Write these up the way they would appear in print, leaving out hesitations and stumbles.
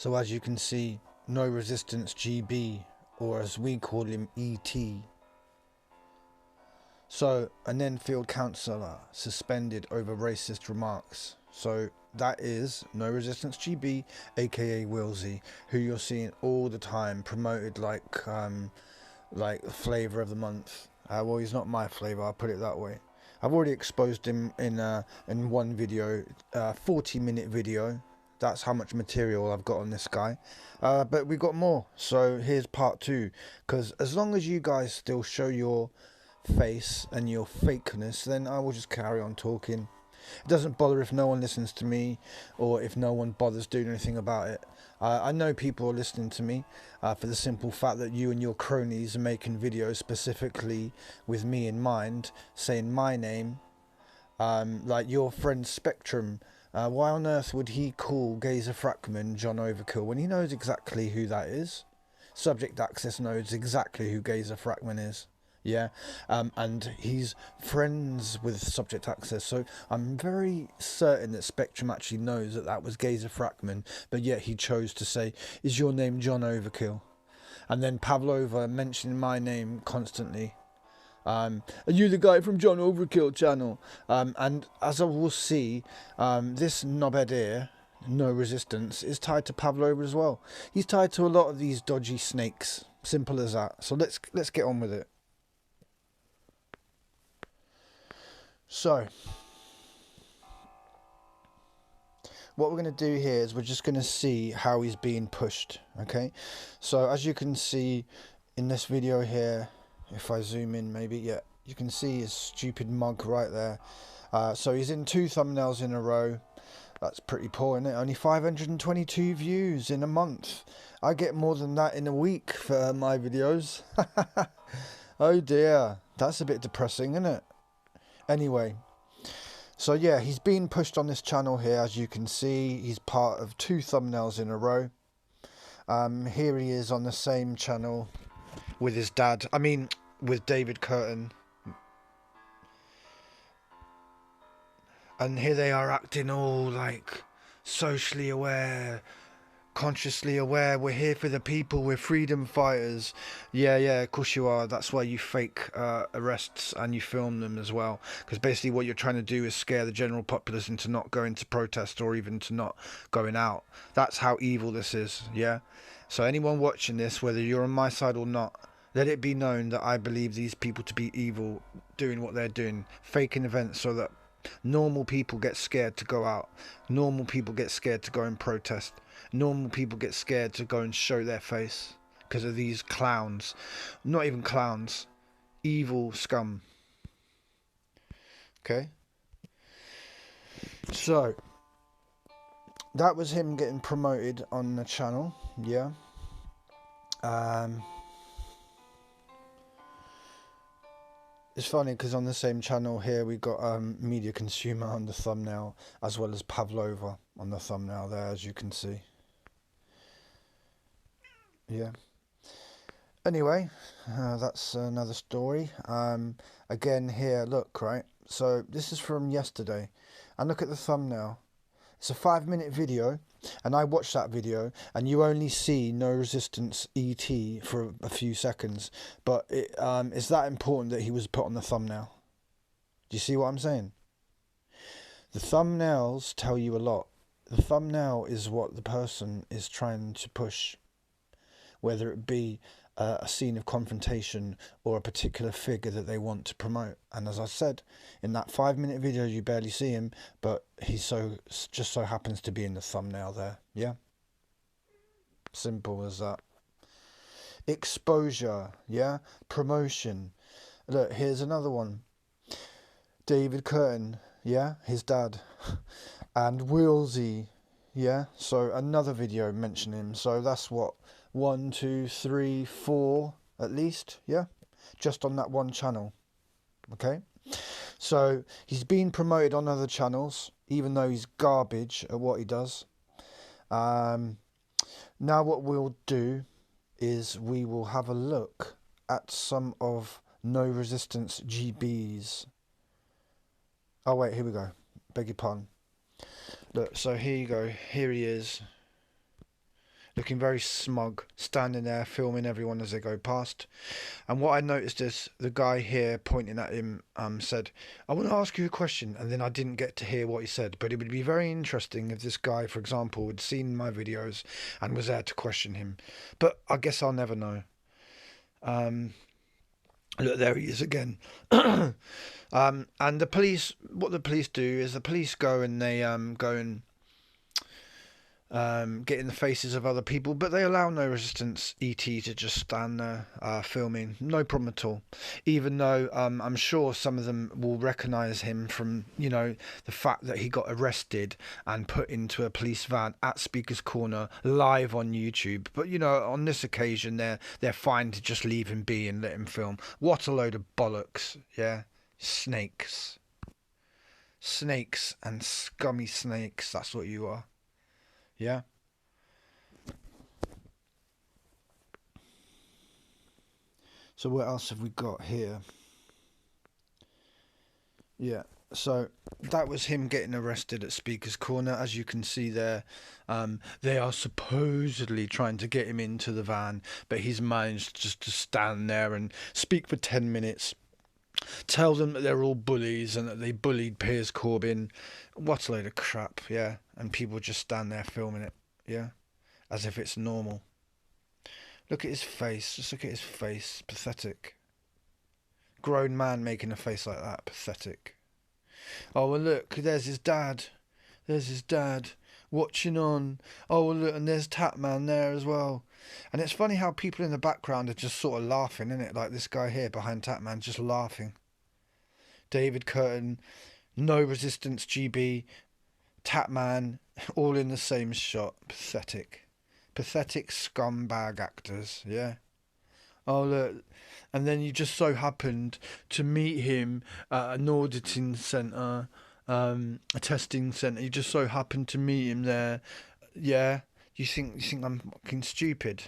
So as you can see, No Resistance GB, or as we call him, ET. So, an Enfield councillor suspended over racist remarks. So that is No Resistance GB, aka Wilsey, who you're seeing all the time promoted like flavour of the month. Well, he's not my flavour, I'll put it that way. I've already exposed him in one video, 40-minute video. That's how much material I've got on this guy. But we got more, so here's part 2. Because as long as you guys still show your face and your fakeness, then I will just carry on talking. It doesn't bother if no one listens to me, or if no one bothers doing anything about it. I know people are listening to me for the simple fact that you and your cronies are making videos specifically with me in mind, saying my name, like your friend Spectrum. Why on earth would he call Gazer Frackman John Overkill when he knows exactly who that is? Subject Access knows exactly who Gazer Frackman is. Yeah, and he's friends with Subject Access, so I'm very certain that Spectrum actually knows that that was Gazer Frackman, but yet he chose to say, "Is your name John Overkill?" And then Pavlova mentioning my name constantly. Are you the guy from John Overkill channel? And as I will see, this knobhead here, No Resistance, is tied to Pavlova as well. He's tied to a lot of these dodgy snakes. Simple as that. So let's get on with it. So, what we're going to do here is we're just going to see how he's being pushed, okay? So, as you can see in this video here, if I zoom in maybe, yeah, you can see his stupid mug right there. So, he's in 2 thumbnails in a row. That's pretty poor, isn't it? Only 522 views in a month. I get more than that in a week for my videos. Oh dear, that's a bit depressing, isn't it? Anyway, so yeah, he's been pushed on this channel here. As you can see, he's part of 2 thumbnails in a row. Here he is on the same channel with his dad, I mean with David Curtin, and here they are acting all like socially aware, consciously aware. We're here for the people, we're freedom fighters. Yeah, of course you are. That's why you fake arrests and you film them as well, because basically what you're trying to do is scare the general populace into not going to protest or even to not going out. That's how evil this is. Yeah, so anyone watching this, whether you're on my side or not, let it be known that I believe these people to be evil, doing what they're doing, faking events so that normal people get scared to go out. Normal people get scared to go and protest. Normal people get scared to go and show their face because of these clowns. Not even clowns. Evil scum. Okay? So, that was him getting promoted on the channel. Yeah. It's funny because on the same channel here we got Media Consumer on the thumbnail, as well as Pavlova on the thumbnail there, as you can see. Yeah. Anyway, that's another story. Again here, look, right? So this is from yesterday, and look at the thumbnail. It's a 5-minute video, and I watched that video, and you only see No Resistance ET for a few seconds, but it's that important that he was put on the thumbnail. Do you see what I'm saying? The thumbnails tell you a lot. The thumbnail is what the person is trying to push, whether it be a scene of confrontation or a particular figure that they want to promote. And as I said, in that 5-minute video you barely see him, but he just so happens to be in the thumbnail there. Yeah, simple as that. Exposure, yeah, promotion. Look, here's another one. David Curtin, yeah, his dad, and Wilsey, yeah. So another video mentioning him. So that's what, 1, 2, 3, 4 at least, yeah, just on that one channel. Okay, so he's been promoted on other channels, even though he's garbage at what he does. Now what we'll do is we will have a look at some of No Resistance GB's. Oh wait, here we go, beg your pardon. Look, so here you go, here he is. looking very smug, standing there filming everyone as they go past. And what I noticed is the guy here pointing at him said, "I want to ask you a question," and then I didn't get to hear what he said. But it would be very interesting if this guy, for example, had seen my videos and was there to question him. But I guess I'll never know. Look, there he is again. And the police, what the police do is the police go and they go and get in the faces of other people, but they allow No Resistance ET to just stand there filming, no problem at all. Even though I'm sure some of them will recognise him from, you know, the fact that he got arrested and put into a police van at Speaker's Corner live on YouTube. But you know, on this occasion, they're fine to just leave him be and let him film. What a load of bollocks, yeah, snakes and scummy snakes. That's what you are. Yeah. So what else have we got here? Yeah. So that was him getting arrested at Speaker's Corner. As you can see there, they are supposedly trying to get him into the van, but he's managed just to stand there and speak for 10 minutes. Tell them that they're all bullies and that they bullied Piers Corbyn. What a load of crap, yeah. And people just stand there filming it, yeah, as if it's normal. Look at his face. Just look at his face. Pathetic. Grown man making a face like that. Pathetic. Oh, well, look. There's his dad. There's his dad watching on. Oh, well, look. And there's Tatman there as well. And it's funny how people in the background are just sort of laughing, isn't it? Like this guy here behind Tatman, just laughing. David Curtin, No Resistance GB, Tatman, all in the same shot. Pathetic. Pathetic scumbag actors, yeah? Oh, look. And then you just so happened to meet him at an auditing centre, a testing centre. You just so happened to meet him there, yeah? You think I'm fucking stupid?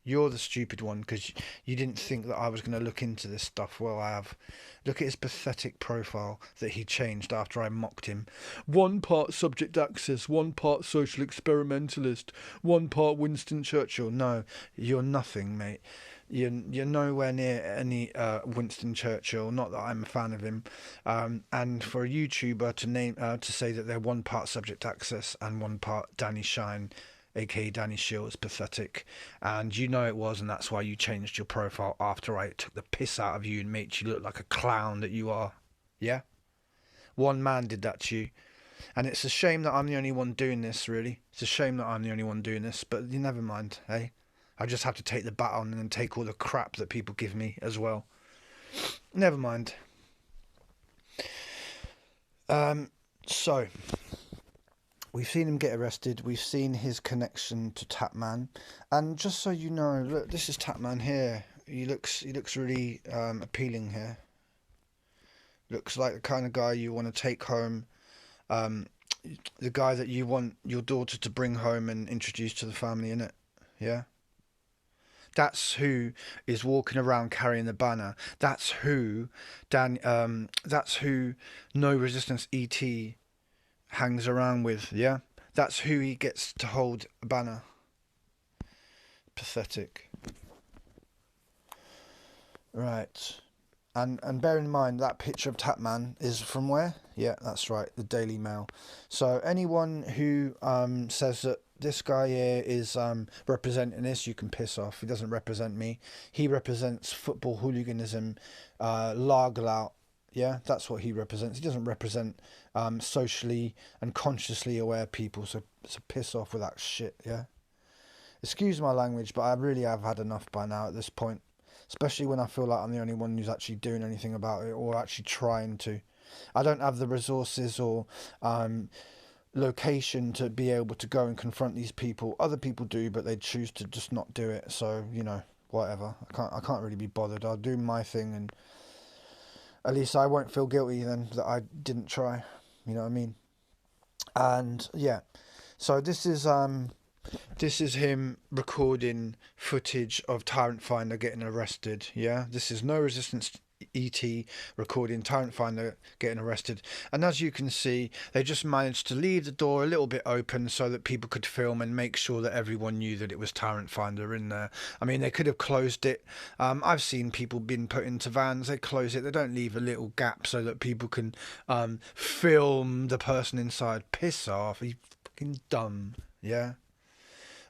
You're the stupid one because you didn't think that I was going to look into this stuff. Well, I have. Look at his pathetic profile that he changed after I mocked him. 1 part subject access, 1 part social experimentalist, 1 part Winston Churchill. No, you're nothing, mate. You're nowhere near any Winston Churchill. Not that I'm a fan of him. And for a YouTuber to say that they're 1 part subject access and 1 part Danny Shine, aka Danny Shield, is pathetic. And you know it was, and that's why you changed your profile after I took the piss out of you and made you look like a clown that you are. Yeah? 1 man did that to you. And it's a shame that I'm the only one doing this, really. It's a shame that I'm the only one doing this, but you never mind, eh? I just have to take the baton and then take all the crap that people give me as well. Never mind. So we've seen him get arrested. We've seen his connection to Tatman, and just so you know, look, this is Tatman here. He looks really appealing here. Looks like the kind of guy you want to take home. The guy that you want your daughter to bring home and introduce to the family, innit? Yeah. That's who is walking around carrying the banner. That's who that's who No Resistance ET hangs around with, yeah? That's who he gets to hold a banner. Pathetic. Right. And bear in mind that picture of Tatman is from where? Yeah, that's right, the Daily Mail. So anyone who says that this guy here is representing this, you can piss off. He doesn't represent me. He represents football hooliganism, lagerlout. Yeah, that's what he represents. He doesn't represent socially and consciously aware people. So piss off with that shit, yeah? Excuse my language, but I really have had enough by now at this point. Especially when I feel like I'm the only one who's actually doing anything about it or actually trying to. I don't have the resources or location to be able to go and confront these people. Other people do, but they choose to just not do it. So, you know, whatever. I can't really be bothered. I'll do my thing, and at least I won't feel guilty then that I didn't try. You know what I mean? And yeah, so this is him recording footage of Tyrant Finder getting arrested. Yeah, this is No Resistance ET recording Tyrant Finder getting arrested. And as you can see, they just managed to leave the door a little bit open so that people could film and make sure that everyone knew that it was Tyrant Finder in there. I mean, they could have closed it. I've seen people being put into vans, they close it, they don't leave a little gap so that people can film the person inside. Piss off, are you fucking dumb? Yeah.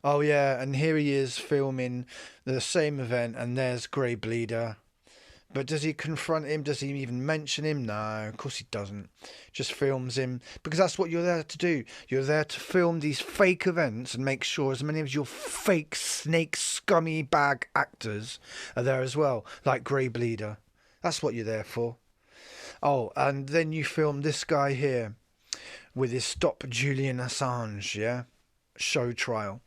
Oh yeah, and here he is filming the same event, and there's GreyBleeder. But does he confront him? Does he even mention him? No, of course he doesn't. Just films him, because that's what you're there to do. You're there to film these fake events and make sure as many of your fake snake scummy bag actors are there as well, like GreyBleeder. That's what you're there for. Oh, and then you film this guy here with his Stop Julian Assange, yeah, show trial.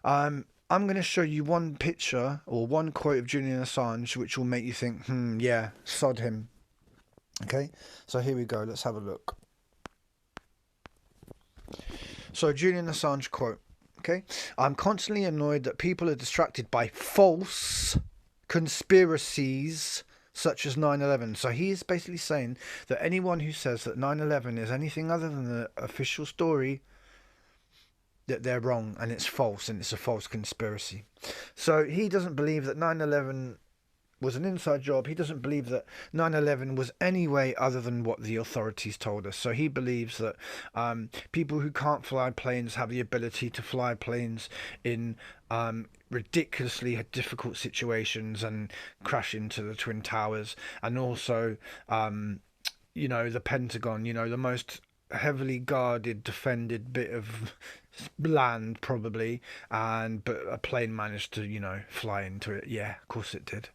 I'm going to show you one picture or one quote of Julian Assange which will make you think, yeah, sod him. Okay, so here we go. Let's have a look. So Julian Assange quote, okay? I'm constantly annoyed that people are distracted by false conspiracies such as 9/11. So he is basically saying that anyone who says that 9/11 is anything other than the official story, that they're wrong and it's false and it's a false conspiracy. So he doesn't believe that 9/11 was an inside job. He doesn't believe that 9/11 was any way other than what the authorities told us. So he believes that people who can't fly planes have the ability to fly planes in ridiculously difficult situations and crash into the Twin Towers. And also, you know, the Pentagon, you know, the most heavily guarded, defended bit of land probably, but a plane managed to, you know, fly into it. Yeah, of course it did.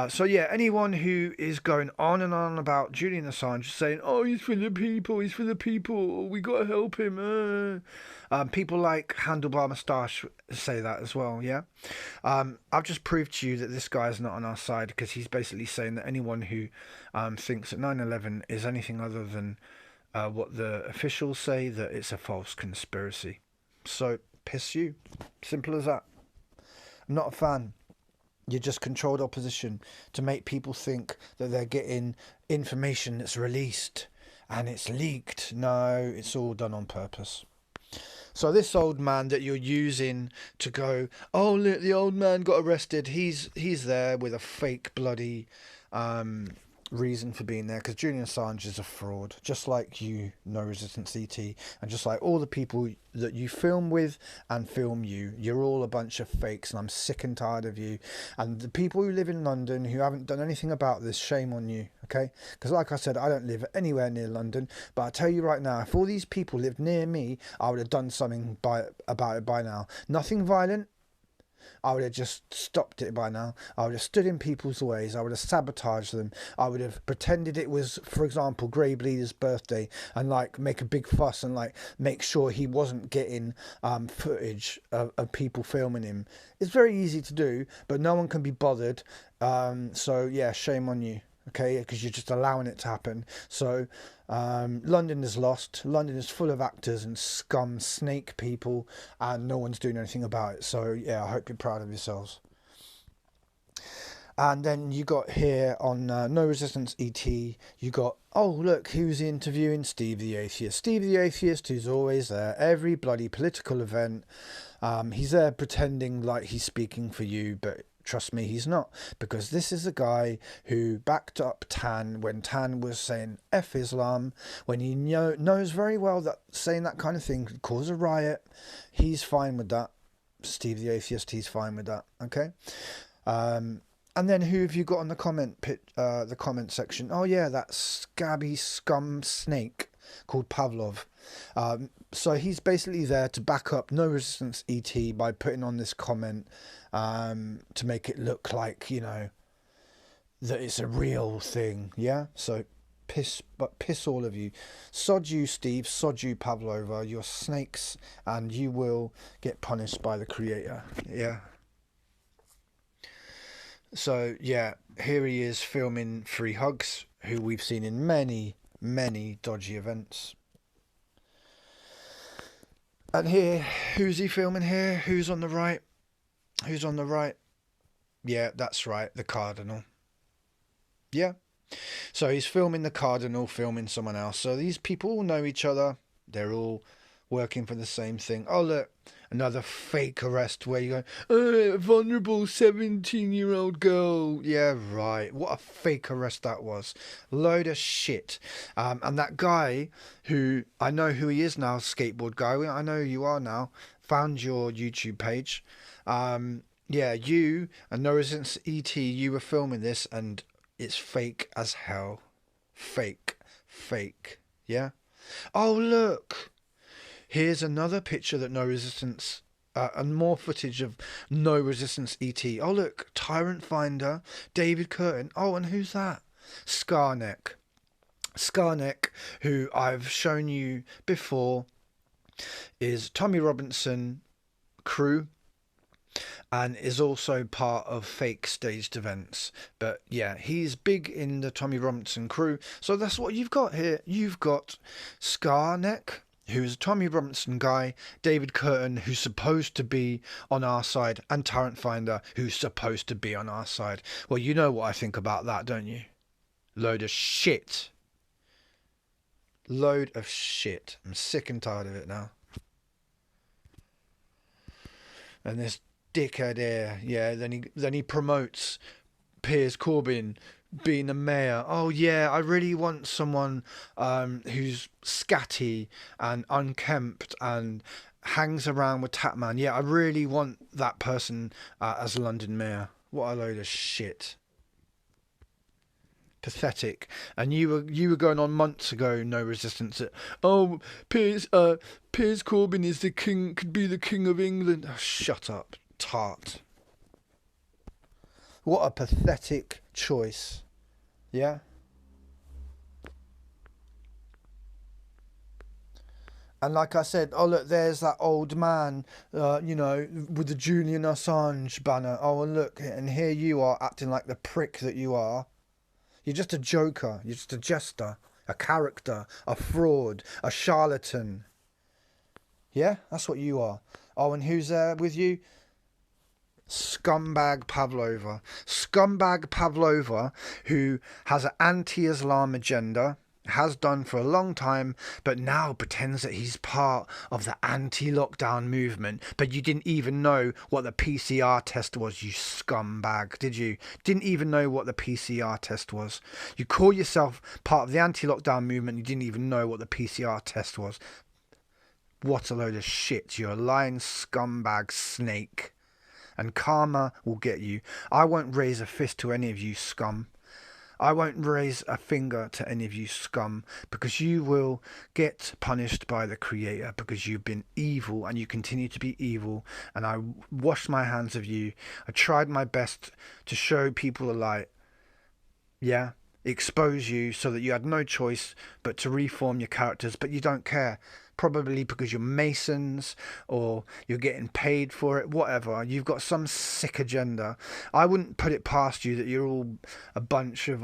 So yeah, anyone who is going on and on about Julian Assange saying, oh, he's for the people, we gotta help him, people like Handlebar Moustache say that as well. Yeah, I've just proved to you that this guy is not on our side, because he's basically saying that anyone who thinks that 9/11 is anything other than what the officials say, that it's a false conspiracy. So piss you, simple as that. I'm not a fan. You're just controlled opposition to make people think that they're getting information that's released and it's leaked. No, it's all done on purpose. So this old man that you're using to go, oh look, the old man got arrested, he's there with a fake bloody reason for being there, because Julian Assange is a fraud, just like you, No Resistance ET, and just like all the people that you film with and film you. You're all a bunch of fakes, and I'm sick and tired of you. And the people who live in London who haven't done anything about this, shame on you, okay? Because like I said, I don't live anywhere near London, but I tell you right now, if all these people lived near me, I would have done something about it by now. Nothing violent. I would have just stopped it by now. I would have stood in people's ways. I would have sabotaged them. I would have pretended it was, for example, GreyBleeder's birthday, and like make a big fuss and like make sure he wasn't getting footage of people filming him. It's very easy to do, but no one can be bothered. So yeah, shame on you. Okay, because you're just allowing it to happen. So London is lost. London is full of actors and scum, snake people, and no one's doing anything about it. So yeah, I hope you're proud of yourselves. And then you got here on No Resistance ET, you got, oh look, who's interviewing Steve the Atheist. Steve the Atheist, who's always there, every bloody political event. He's there pretending like he's speaking for you, but trust me, he's not, because this is a guy who backed up Tan when Tan was saying F Islam, when he knows very well that saying that kind of thing could cause a riot. He's fine with that. Steve the Atheist, he's fine with that, okay? And then who have you got on the comment section? Oh yeah, that scabby scum snake called Pavlov. So he's basically there to back up No Resistance ET by putting on this comment to make it look like, you know, that it's a real thing. Yeah, so piss all of you. Sod you, Steve, sod you, Pavlova. You're snakes and you will get punished by the creator. Yeah. So yeah, here he is filming Free Hugs, who we've seen in many dodgy events. And here, who's he filming here? Who's on the right? Who's on the right? Yeah, that's right, the Cardinal. Yeah. So he's filming the Cardinal, filming someone else. So these people all know each other. They're all working for the same thing. Oh, look, another fake arrest where you go, oh, vulnerable 17-year-old girl. Yeah, right. What a fake arrest that was. Load of shit. And that guy who, I know who he is now, skateboard guy. I know who you are now. Found your YouTube page. Yeah, you and No Resistance ET, you were filming this and it's fake as hell. Fake. Fake. Yeah? Oh, look. Here's another picture that No Resistance, and more footage of No Resistance ET. Oh, look. Tyrant Finder, David Curtin. Oh, and who's that? Scarneck. Scarneck, who I've shown you before, is Tommy Robinson crew and is also part of fake staged events. But yeah, he's big in the Tommy Robinson crew. So that's what you've got here. You've got Scarneck, who's a Tommy Robinson guy, David Curtin, who's supposed to be on our side, and Tarrant Finder, who's supposed to be on our side. Well, you know what I think about that, don't you? Load of shit. Load of shit. I'm sick and tired of it now. And this dickhead here, yeah, then he promotes Piers Corbyn being the mayor. Oh yeah, I really want someone who's scatty and unkempt and hangs around with Tatman. Yeah, I really want that person as London mayor. What a load of shit. Pathetic. And you were going on months ago, No Resistance. Oh, Piers Corbyn is the king, could be the king of England. Oh, shut up, tart. What a pathetic choice. Yeah. And like I said, oh look, there's that old man, with the Julian Assange banner. Oh, and look, and here you are acting like the prick that you are. You're just a joker. You're just a jester, a character, a fraud, a charlatan. Yeah, that's what you are. Oh, and who's there with you? Scumbag Pavlova. Scumbag Pavlova, who has an anti-Islam agenda, has done for a long time, but now pretends that he's part of the anti-lockdown movement. But you didn't even know what the PCR test was, you scumbag, did you? Didn't even know what the PCR test was. You call yourself part of the anti-lockdown movement, you didn't even know what the PCR test was. What a load of shit. You're a lying scumbag snake. And karma will get you. I won't raise a fist to any of you scum. I won't raise a finger to any of you scum, because you will get punished by the Creator, because you've been evil and you continue to be evil, and I wash my hands of you. I tried my best to show people the light. Yeah, expose you so that you had no choice but to reform your characters, but you don't care. Probably because you're Masons or you're getting paid for it, whatever. You've got some sick agenda. I wouldn't put it past you that you're all a bunch of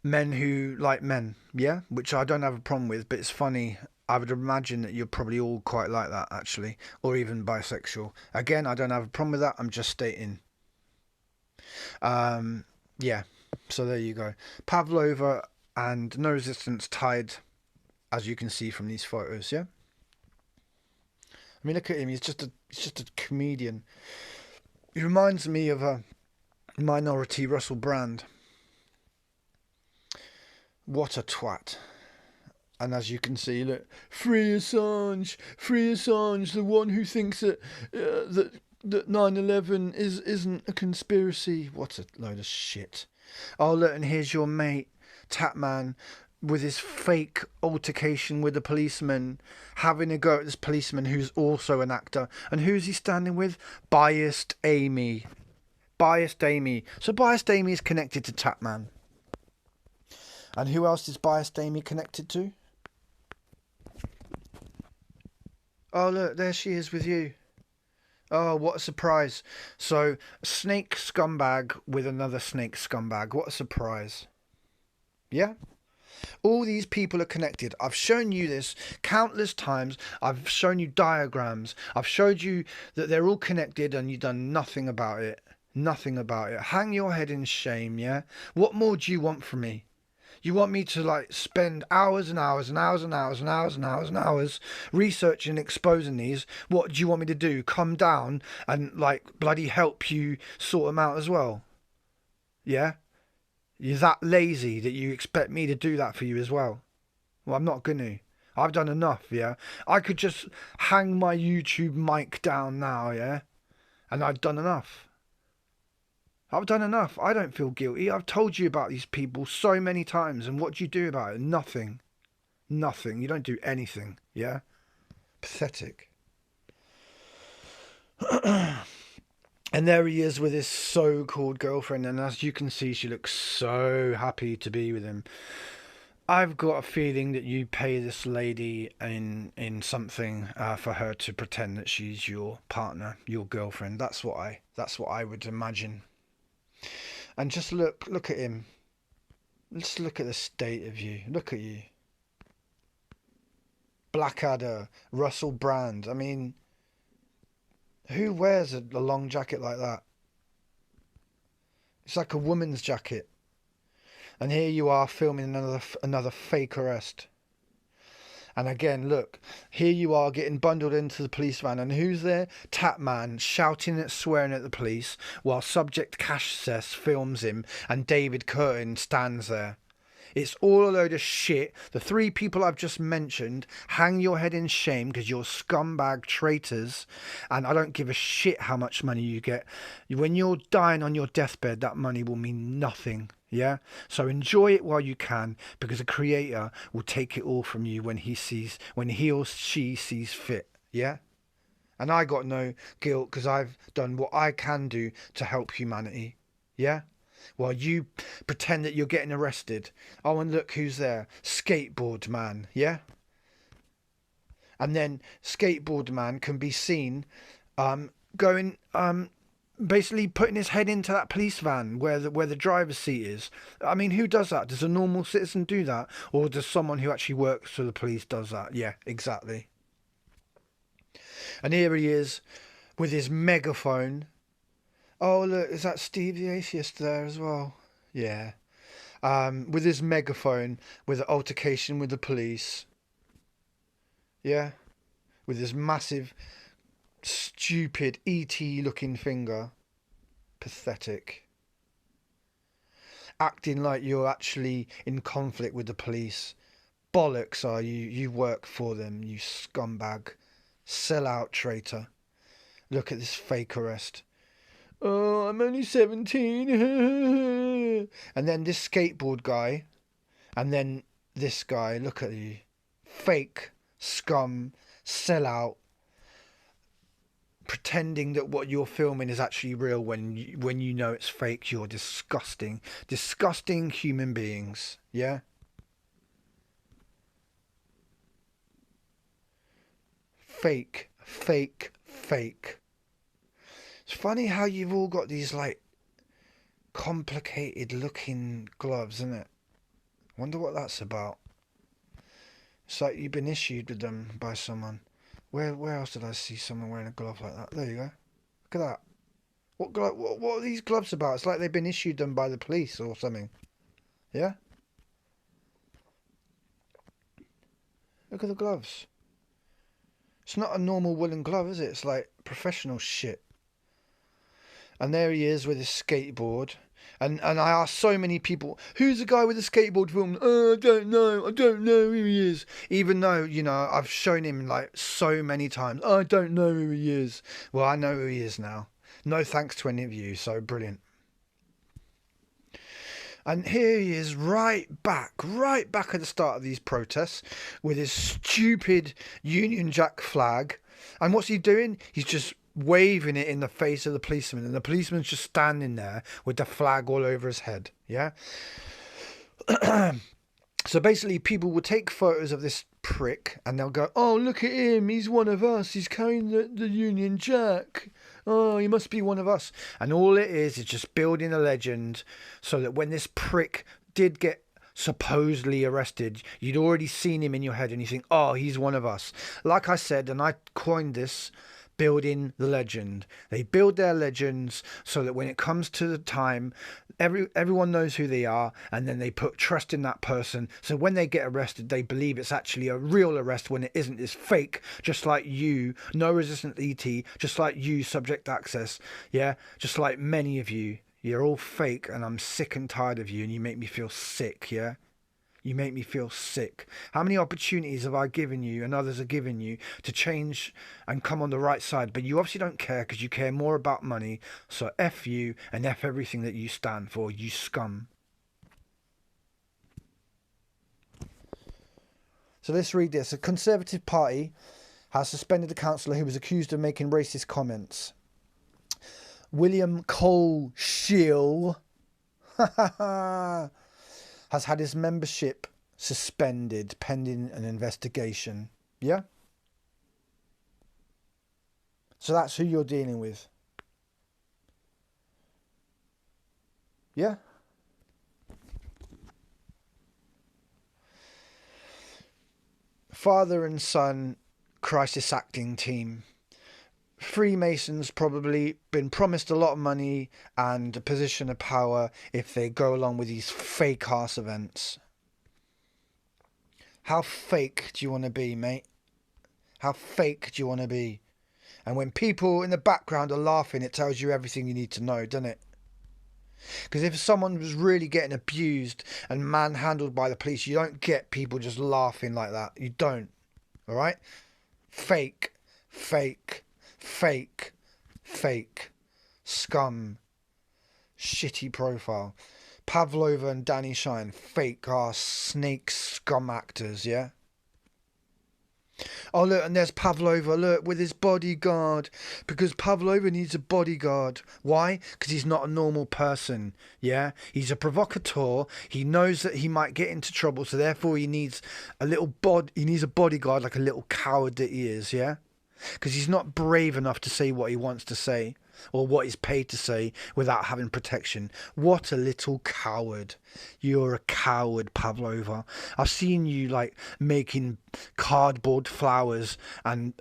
men who like men, yeah? Which I don't have a problem with, but it's funny. I would imagine that you're probably all quite like that, actually, or even bisexual. Again, I don't have a problem with that. I'm just stating. Yeah, so there you go. Pavlova and No Resistance tied, as you can see from these photos, yeah? I mean, look at him. He's just a comedian. He reminds me of a minority Russell Brand. What a twat. And as you can see, look, free Assange, the one who thinks that that 9/11 isn't a conspiracy. What a load of shit. Oh, look, and here's your mate, Tatman, with his fake altercation with the policeman, having a go at this policeman who's also an actor. And who's he standing with? Biased Amy. Biased Amy. So Biased Amy is connected to Tatman. And who else is Biased Amy connected to? Oh, look, there she is with you. Oh, what a surprise. So, snake scumbag with another snake scumbag. What a surprise. Yeah? All these people are connected. I've shown you this countless times. I've shown you diagrams. I've showed you that they're all connected and you've done nothing about it. Nothing about it. Hang your head in shame, yeah? What more do you want from me? You want me to like spend hours and hours and hours and hours and hours and hours and hours researching, exposing these? What do you want me to do? Come down and like bloody help you sort them out as well? Yeah? You're that lazy that you expect me to do that for you as well? Well, I'm not gonna. I've done enough, yeah? I could just hang my YouTube mic down now, yeah? And I've done enough. I've done enough. I don't feel guilty. I've told you about these people so many times, and what do you do about it? Nothing. Nothing. You don't do anything, yeah? Pathetic. And there he is with his so-called girlfriend, and as you can see, she looks so happy to be with him. I've got a feeling that you pay this lady in something for her to pretend that she's your partner, your girlfriend. That's what I would imagine. And just look at him. Just look at the state of you. Look at you. Blackadder, Russell Brand. I mean, who wears a long jacket like that? It's like a woman's jacket. And here you are filming another fake arrest. And again, look, here you are getting bundled into the police van, and who's there? Tatman shouting and swearing at the police while Subject Cash Cess films him and David Curtin stands there. It's all a load of shit. The three people I've just mentioned, hang your head in shame because you're scumbag traitors, and I don't give a shit how much money you get. When you're dying on your deathbed, that money will mean nothing. Yeah, so enjoy it while you can, because the creator will take it all from you when he or she sees fit. Yeah, and I got no guilt because I've done what I can do to help humanity. Yeah, while you pretend that you're getting arrested. Oh, and look who's there, Skateboard Man. Yeah, and then Skateboard Man can be seen going basically putting his head into that police van where the driver's seat is. I mean, who does that? Does a normal citizen do that? Or does someone who actually works for the police does that? Yeah, exactly. And here he is with his megaphone. Oh, look, is that Steve the Atheist there as well? Yeah. With his megaphone, with an altercation with the police. Yeah. With his massive, stupid ET looking finger. Pathetic. Acting like you're actually in conflict with the police. Bollocks are you. You work for them, you scumbag. Sell-out traitor. Look at this fake arrest. Oh, I'm only 17. And then this skateboard guy. And then this guy. Look at you. Fake. Scum. Sell-out. Pretending that what you're filming is actually real when you know it's fake. You're disgusting human beings. Yeah, fake. It's funny how you've all got these like complicated looking gloves, isn't it? Wonder what that's about. It's like you've been issued with them by someone. Where else did I see someone wearing a glove like that? There you go. Look at that. What are these gloves about? It's like they've been issued them by the police or something. Yeah? Look at the gloves. It's not a normal woolen glove, is it? It's like professional shit. And there he is with his skateboard. And I asked so many people, who's the guy with the skateboard film? Oh, I don't know who he is. Even though, you know, I've shown him like so many times. I don't know who he is. Well, I know who he is now. No thanks to any of you, so brilliant. And here he is right back at the start of these protests with his stupid Union Jack flag. And what's he doing? He's just waving it in the face of the policeman, and the policeman's just standing there with the flag all over his head. Yeah. So basically people will take photos of this prick and they'll go, oh, look at him, he's one of us, he's carrying the Union Jack, oh, he must be one of us. And all it is just building a legend so that when this prick did get supposedly arrested, you'd already seen him in your head and you think, oh, he's one of us. Like I said, and I coined this, building the legend. They build their legends so that when it comes to the time, everyone knows who they are, and then they put trust in that person. So when they get arrested, they believe it's actually a real arrest when it isn't. It's fake, just like you, No Resistance ET, just like you, Subject Access, yeah, just like many of you. You're all fake, and I'm sick and tired of you, and you make me feel sick, yeah? You make me feel sick. How many opportunities have I given you and others have given you to change and come on the right side? But you obviously don't care because you care more about money. So F you and F everything that you stand for, you scum. So let's read this. A Conservative Party has suspended a councillor who was accused of making racist comments. William Cole Shiel has had his membership suspended pending an investigation. Yeah? So that's who you're dealing with. Yeah? Father and son crisis acting team. Freemasons probably been promised a lot of money and a position of power if they go along with these fake ass events. How fake do you want to be, mate? How fake do you want to be? And when people in the background are laughing, it tells you everything you need to know, doesn't it? Because if someone was really getting abused and manhandled by the police, you don't get people just laughing like that. You don't. All right? Fake. Fake. Fake. Fake. Scum. Shitty profile. Pavlova and Danny Shine. Fake ass snake scum actors, yeah? Oh, look, and there's Pavlova, look, with his bodyguard. Because Pavlova needs a bodyguard. Why? Because he's not a normal person, yeah? He's a provocateur. He knows that he might get into trouble, so therefore he needs a bodyguard like a little coward that he is, yeah? Because he's not brave enough to say what he wants to say or what he's paid to say without having protection. What a little coward. You're a coward, Pavlova. I've seen you like making cardboard flowers and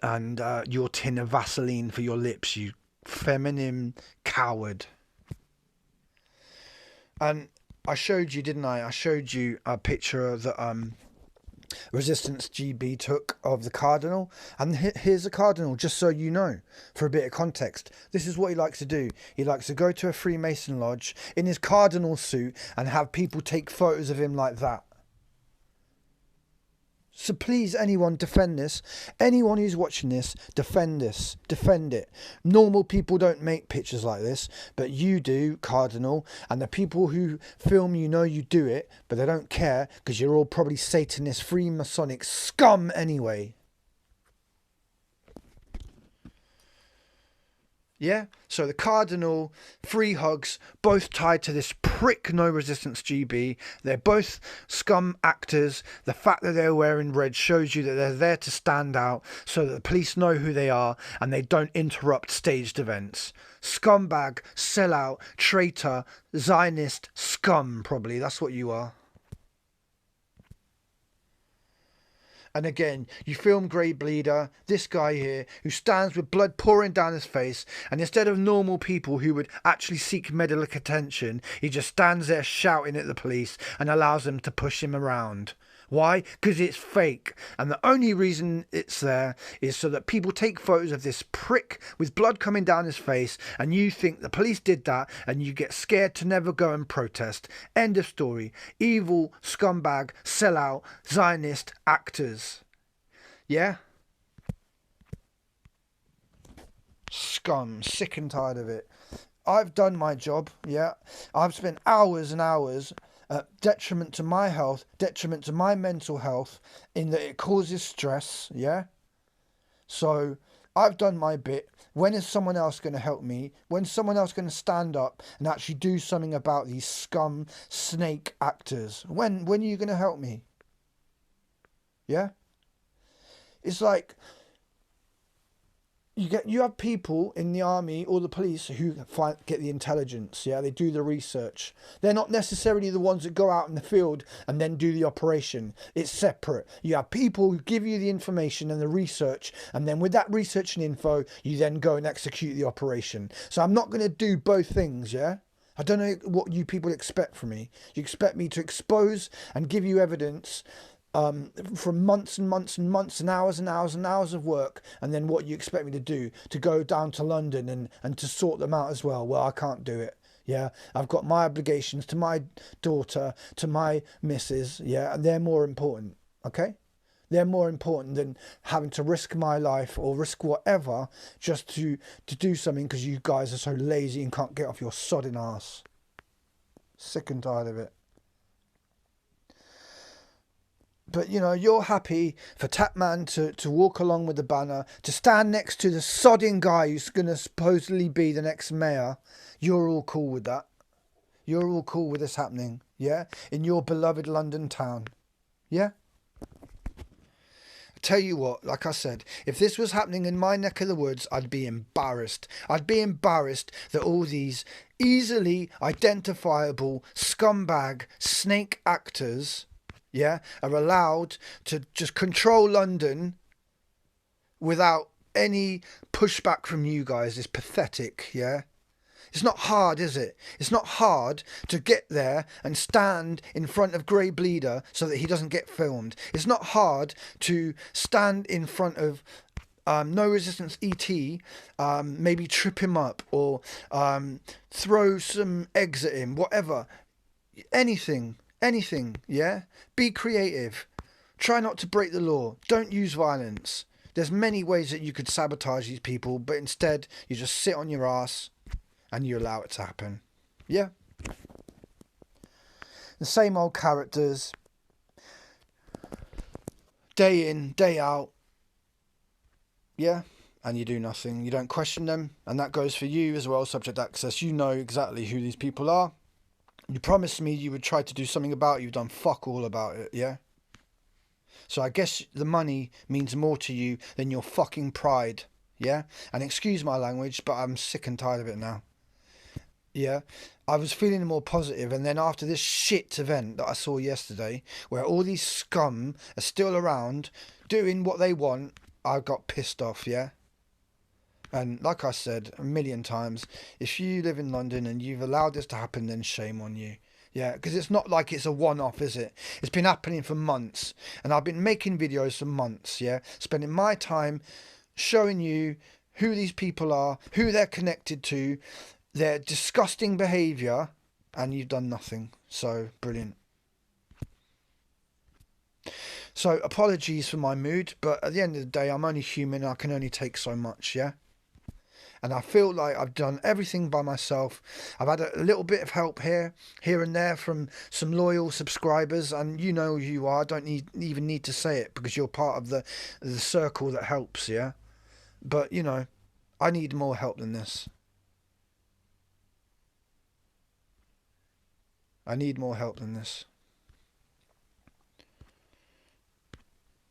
your tin of Vaseline for your lips, you feminine coward. And I showed you, didn't I? I showed you a picture that Resistance GB took of the cardinal, and here's the cardinal, just so you know, for a bit of context. This is what he likes to do. He likes to go to a Freemason lodge in his cardinal suit and have people take photos of him like that. So please, anyone, defend this. Anyone who's watching this, defend this. Defend it. Normal people don't make pictures like this, but you do, Cardinal. And the people who film you know you do it, but they don't care because you're all probably Satanist, Freemasonic scum anyway. Yeah? So the Cardinal, free hugs, both tied to this prick No Resistance GB. They're both scum actors. The fact that they're wearing red shows you that they're there to stand out so that the police know who they are and they don't interrupt staged events. Scumbag, sellout, traitor, Zionist, scum probably. That's what you are. And again, you film GreyBleeder, this guy here, who stands with blood pouring down his face, and instead of normal people who would actually seek medical attention, he just stands there shouting at the police and allows them to push him around. Why? Because it's fake. And the only reason it's there is so that people take photos of this prick with blood coming down his face, and you think the police did that, and you get scared to never go and protest. End of story. Evil, scumbag, sellout, Zionist actors. Yeah? Scum. Sick and tired of it. I've done my job, yeah. I've spent hours and hours detriment to my health, detriment to my mental health, in that it causes stress, yeah? So I've done my bit. When is someone else going to help me? When's someone else going to stand up and actually do something about these scum snake actors? When are you going to help me? Yeah? It's like, you have people in the army or the police who get the intelligence. Yeah, they do the research. They're not necessarily the ones that go out in the field and then do the operation. It's separate. You have people who give you the information and the research, and then with that research and info, you then go and execute the operation. So I'm not going to do both things. Yeah. I don't know what you people expect from me. You expect me to expose and give you evidence from months and months and months and hours and hours and hours of work, and then what you expect me to do, to go down to London and to sort them out as well. Well, I can't do it. Yeah, I've got my obligations to my daughter, to my missus, yeah, and they're more important, okay? They're more important than having to risk my life or risk whatever just to do something because you guys are so lazy and can't get off your sodding ass. Sick and tired of it. But, you know, you're happy for Tatman to walk along with the banner, to stand next to the sodding guy who's going to supposedly be the next mayor. You're all cool with that. You're all cool with this happening, yeah? In your beloved London town, yeah? I tell you what, like I said, if this was happening in my neck of the woods, I'd be embarrassed. I'd be embarrassed that all these easily identifiable scumbag snake actors, yeah, are allowed to just control London without any pushback from you guys. It's pathetic, yeah? It's not hard, is it? It's not hard to get there and stand in front of GreyBleeder so that he doesn't get filmed. It's not hard to stand in front of No Resistance ET, maybe trip him up or throw some eggs at him, whatever. Anything, yeah? Be creative. Try not to break the law. Don't use violence. There's many ways that you could sabotage these people, but instead you just sit on your ass and you allow it to happen. Yeah? The same old characters. Day in, day out. Yeah? And you do nothing. You don't question them. And that goes for you as well, Subject Access. You know exactly who these people are. You promised me you would try to do something about it. You've done fuck all about it, yeah? So I guess the money means more to you than your fucking pride, yeah? And excuse my language, but I'm sick and tired of it now. Yeah, I was feeling more positive, and then after this shit event that I saw yesterday, where all these scum are still around doing what they want, I got pissed off, yeah? And like I said a million times, if you live in London and you've allowed this to happen, then shame on you. Yeah, because it's not like it's a one-off, is it? It's been happening for months, and I've been making videos for months, yeah? Spending my time showing you who these people are, who they're connected to, their disgusting behaviour, and you've done nothing. So, brilliant. So, apologies for my mood, but at the end of the day, I'm only human. I can only take so much, yeah? And I feel like I've done everything by myself. I've had a little bit of help here and there from some loyal subscribers, and you know who you are. I don't even need to say it because you're part of the circle that helps, yeah? But, you know, I need more help than this. I need more help than this.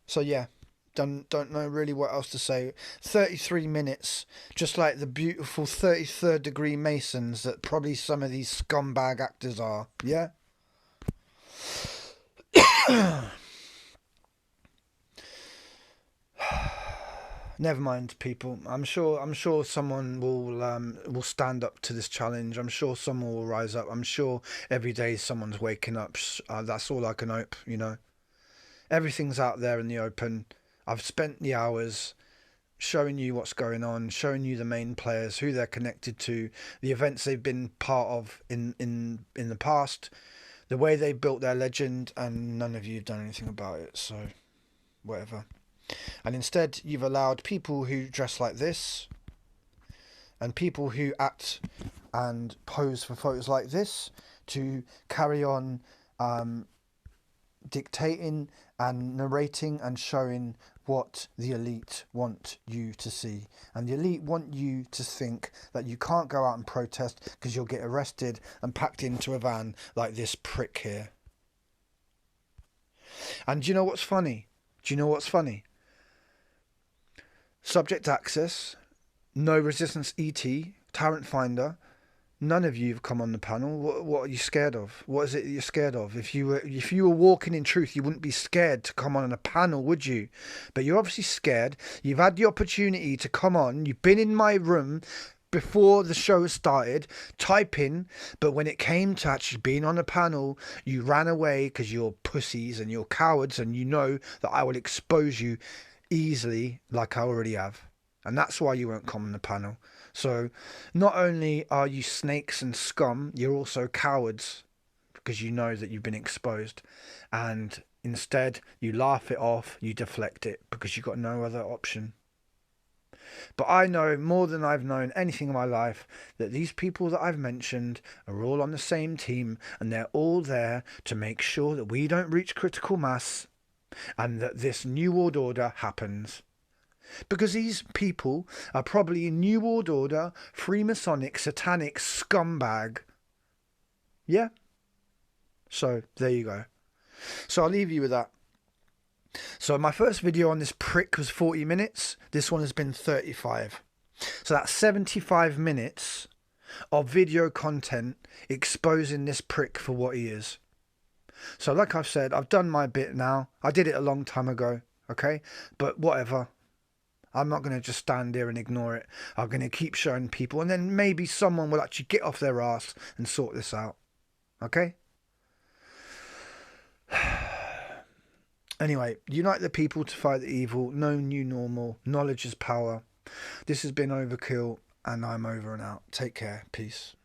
So yeah, don't know really what else to say. 33 minutes, just like the beautiful 33rd degree Masons that probably some of these scumbag actors are. Yeah? Never mind, people. I'm sure someone will stand up to this challenge. I'm sure someone will rise up. I'm sure every day someone's waking up. That's all I can hope, you know. Everything's out there in the open. I've spent the hours showing you what's going on, showing you the main players, who they're connected to, the events they've been part of in the past, the way they built their legend, and none of you have done anything about it. So, whatever. And instead, you've allowed people who dress like this and people who act and pose for photos like this to carry on dictating and narrating and showing what the elite want you to see. And the elite want you to think that you can't go out and protest because you'll get arrested and packed into a van like this prick here. And do you know what's funny? Subject Access No Resistance ET, Tarrant Finder. None of you have come on the panel. What are you scared of? What is it that you're scared of? If you were walking in truth, you wouldn't be scared to come on a panel, would you? But you're obviously scared. You've had the opportunity to come on. You've been in my room before the show started, typing, but when it came to actually being on a panel, you ran away because you're pussies and you're cowards, and you know that I will expose you easily like I already have. And that's why you won't come on the panel. So not only are you snakes and scum, you're also cowards because you know that you've been exposed. And instead, you laugh it off, you deflect it because you've got no other option. But I know more than I've known anything in my life that these people that I've mentioned are all on the same team, and they're all there to make sure that we don't reach critical mass and that this New World Order happens. Because these people are probably New World Order, Freemasonic, satanic scumbag. Yeah? So, there you go. So I'll leave you with that. So my first video on this prick was 40 minutes. This one has been 35. So that's 75 minutes of video content exposing this prick for what he is. So like I've said, I've done my bit now. I did it a long time ago, okay? But whatever. I'm not going to just stand here and ignore it. I'm going to keep showing people, and then maybe someone will actually get off their ass and sort this out. Okay? Anyway, unite the people to fight the evil. No new normal. Knowledge is power. This has been Overkill, and I'm over and out. Take care. Peace.